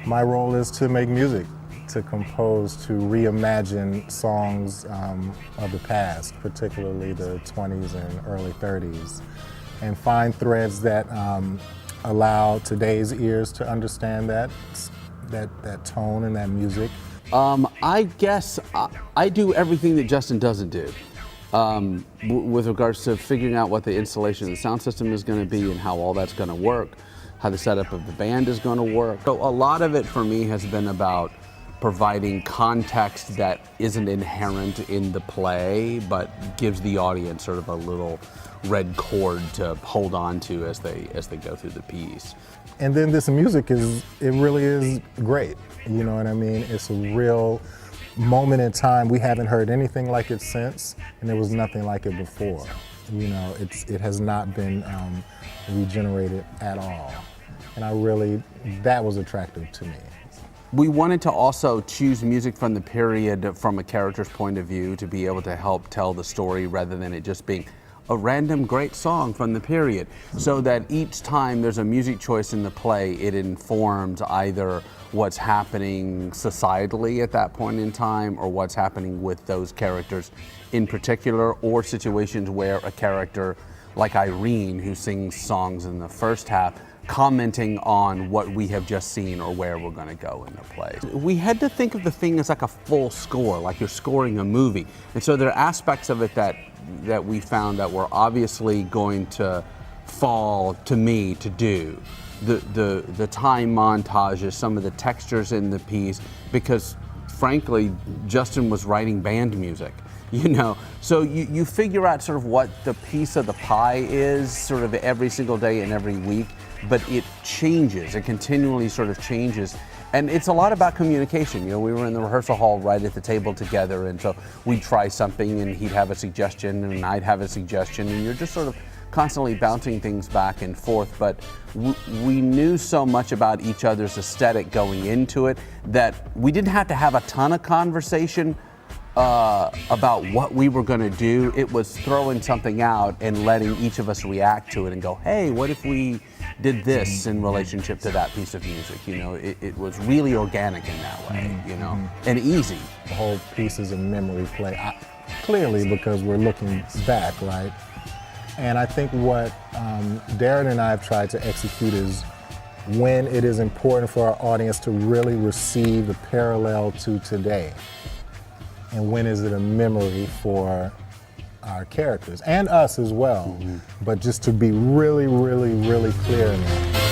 My role is to make music, to compose, to reimagine songs of the past, particularly the 20s and early 30s, and find threads that allow today's ears to understand that tone and that music. I guess I do everything that Justin doesn't do. With regards to figuring out what the installation of the sound system is going to be and how all that's going to work, how the setup of the band is going to work. So a lot of it for me has been about providing context that isn't inherent in the play, but gives the audience sort of a little red cord to hold on to as they go through the piece. And then this music it really is great. You know what I mean? It's a real moment in time. We haven't heard anything like it since, and there was nothing like it before. You know, it has not been regenerated at all. And that was attractive to me. We wanted to also choose music from the period from a character's point of view to be able to help tell the story rather than it just being a random great song from the period, so that each time there's a music choice in the play, it informs either what's happening societally at that point in time or what's happening with those characters in particular, or situations where a character like Irene, who sings songs in the first half, commenting on what we have just seen or where we're going to go in the play. We had to think of the thing as like a full score, like you're scoring a movie. And so there are aspects of it that we found that were obviously going to fall to me to do. The time montages, some of the textures in the piece, because frankly, Justin was writing band music. You know, so you figure out sort of what the piece of the pie is sort of every single day and every week, but it changes, it continually sort of changes. And it's a lot about communication. You know, we were in the rehearsal hall right at the table together, and so we'd try something and he'd have a suggestion and I'd have a suggestion, and you're just sort of constantly bouncing things back and forth. But we knew so much about each other's aesthetic going into it that we didn't have to have a ton of conversation about what we were going to do. It was throwing something out and letting each of us react to it and go, hey, what if we did this in relationship to that piece of music? You know, it was really organic in that way, you know, and easy. The whole piece is a memory play, clearly, because we're looking back, right? And I think what Darren and I have tried to execute is when it is important for our audience to really receive the parallel to today. And when is it a memory for our characters and us as well, but just to be really, really, really clear in that.